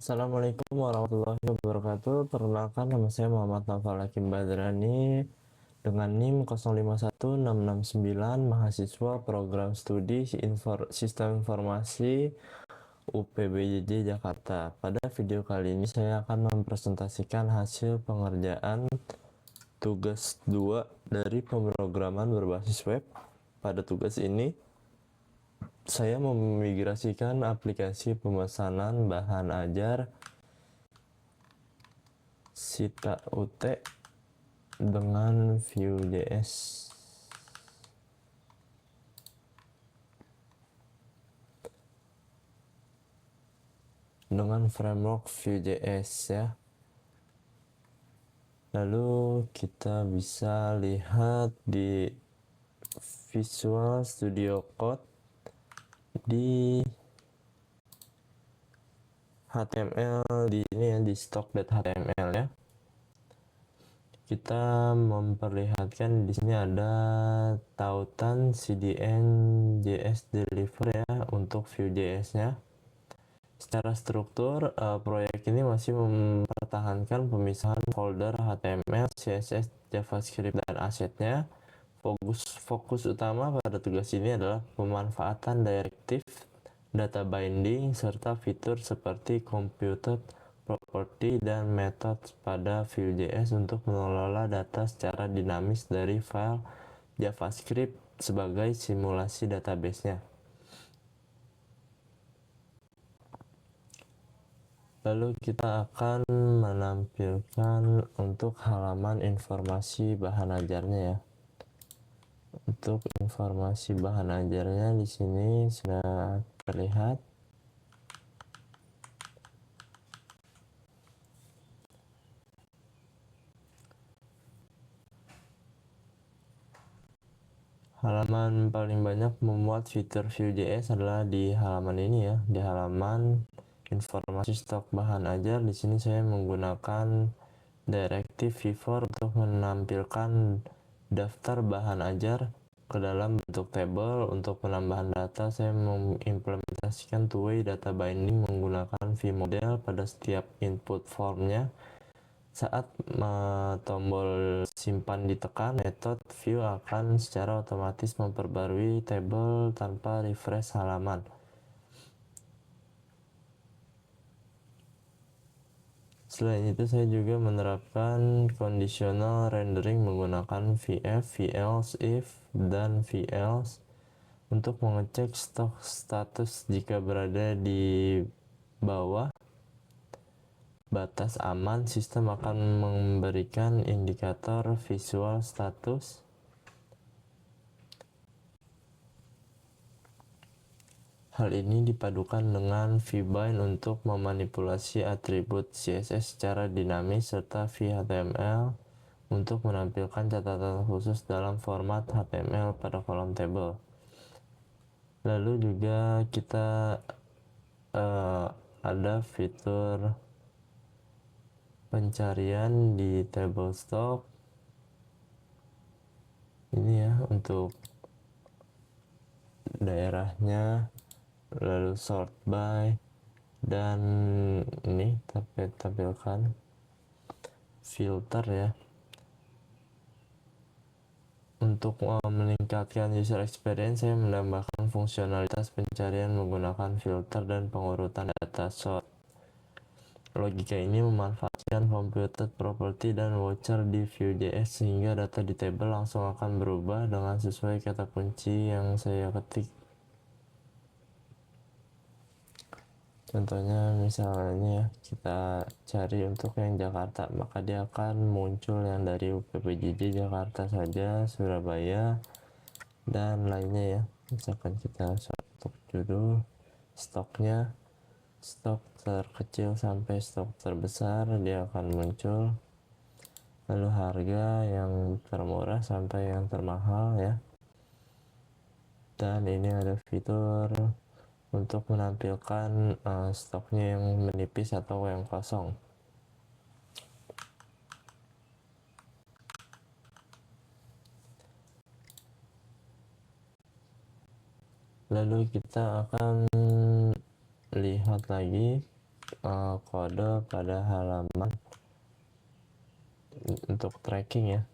Assalamualaikum warahmatullahi wabarakatuh. Perkenalkan, nama saya Muhammad Naufal Hakim Badrani dengan NIM 051669, mahasiswa program studi Sistem Informasi UPBJJ Jakarta. Pada video kali ini saya akan mempresentasikan hasil pengerjaan tugas 2 dari pemrograman berbasis web. Pada tugas ini saya memigrasikan aplikasi pemesanan bahan ajar Sita UT dengan Vue.js. Dengan framework Vue.js ya. Lalu kita bisa lihat di Visual Studio Code di HTML di ini ya, di stock.html ya. Kita memperlihatkan di sini ada tautan CDN JS deliver ya untuk Vue.js-nya. Secara struktur, proyek ini masih mempertahankan pemisahan folder HTML, CSS, JavaScript, dan asetnya. Fokus utama pada tugas ini adalah pemanfaatan directive, data binding, serta fitur seperti computed property dan method pada Vue.js untuk mengelola data secara dinamis dari file JavaScript sebagai simulasi database-nya. Lalu kita akan menampilkan untuk halaman informasi bahan ajarnya ya. Untuk informasi bahan ajarnya di sini sudah terlihat. Halaman paling banyak memuat fitur Vue.js adalah di halaman ini ya, di halaman informasi stok bahan ajar. Di sini saya menggunakan directive v4 untuk menampilkan daftar bahan ajar ke dalam bentuk tabel. Untuk penambahan data, saya mengimplementasikan two-way data binding menggunakan vModel pada setiap input formnya. Saat tombol simpan ditekan, metode view akan secara otomatis memperbarui tabel tanpa refresh halaman. Selain itu, saya juga menerapkan conditional rendering menggunakan VF, VElse if, dan VElse untuk mengecek stok status jika berada di bawah batas aman. Sistem akan memberikan indikator visual status. Hal ini dipadukan dengan vbind untuk memanipulasi atribut CSS secara dinamis serta vhtml untuk menampilkan catatan khusus dalam format HTML pada kolom tabel. Lalu juga kita ada fitur pencarian di table stock ini ya, untuk daerahnya, lalu sort by, dan ini tampilkan filter ya. Untuk meningkatkan user experience, saya menambahkan fungsionalitas pencarian menggunakan filter dan pengurutan data sort. Logika ini memanfaatkan computed property dan voucher di Vue.js sehingga data di table langsung akan berubah dengan sesuai kata kunci yang saya ketik. Contohnya misalnya kita cari untuk yang Jakarta, maka dia akan muncul yang dari UPBJJ Jakarta saja, Surabaya, dan lainnya ya. Misalkan kita untuk judul, stoknya, stok terkecil sampai stok terbesar, dia akan muncul. Lalu harga yang termurah sampai yang termahal ya. Dan ini ada fitur untuk menampilkan stoknya yang menipis atau yang kosong. Lalu kita akan lihat lagi kode pada halaman untuk tracking ya.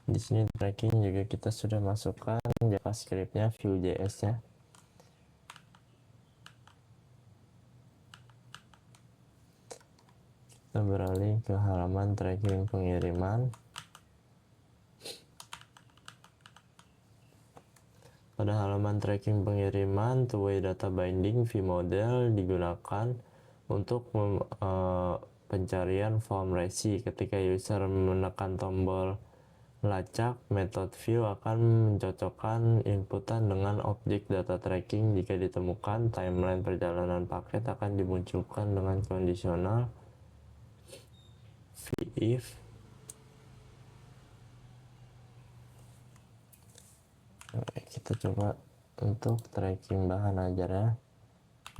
Di sini tracking juga kita sudah masukkan JavaScript-nya, Vue.js-nya. Kita beralih ke halaman tracking pengiriman. Pada halaman tracking pengiriman, two-way data binding vModel digunakan untuk pencarian form resi. Ketika user menekan tombol lacak, metode view akan mencocokkan inputan dengan objek data tracking. Jika ditemukan, timeline perjalanan paket akan dimunculkan dengan kondisional if kita coba untuk tracking bahan ajar ya.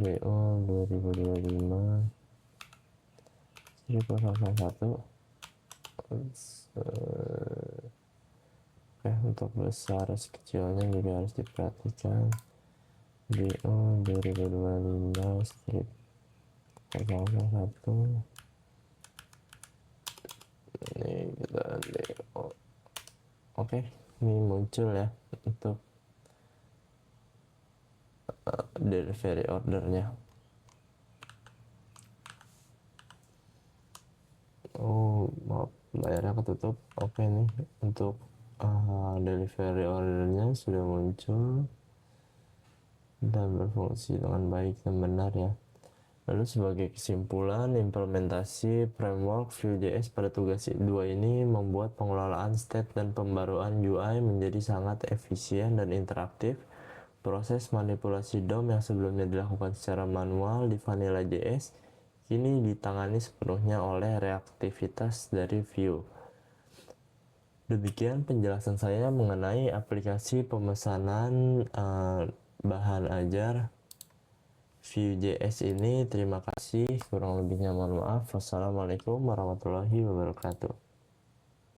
BO 2025 1001. Oke, untuk besar kecilnya juga harus diperhatikan. BO 2025 1001. Ini kita DO. Oke, ini muncul ya untuk delivery ordernya. Oh maaf, layarnya ketutup. Oke nih untuk delivery ordernya sudah muncul dan berfungsi dengan baik dan benar ya. Lalu sebagai kesimpulan, implementasi framework Vue.js pada tugas 2 ini membuat pengelolaan state dan pembaruan UI menjadi sangat efisien dan interaktif. Proses manipulasi DOM yang sebelumnya dilakukan secara manual di Vanilla.js kini ditangani sepenuhnya oleh reaktivitas dari Vue. Demikian penjelasan saya mengenai aplikasi pemesanan bahan ajar Vue.js ini. Terima kasih, kurang lebihnya mohon maaf. Wassalamualaikum warahmatullahi wabarakatuh.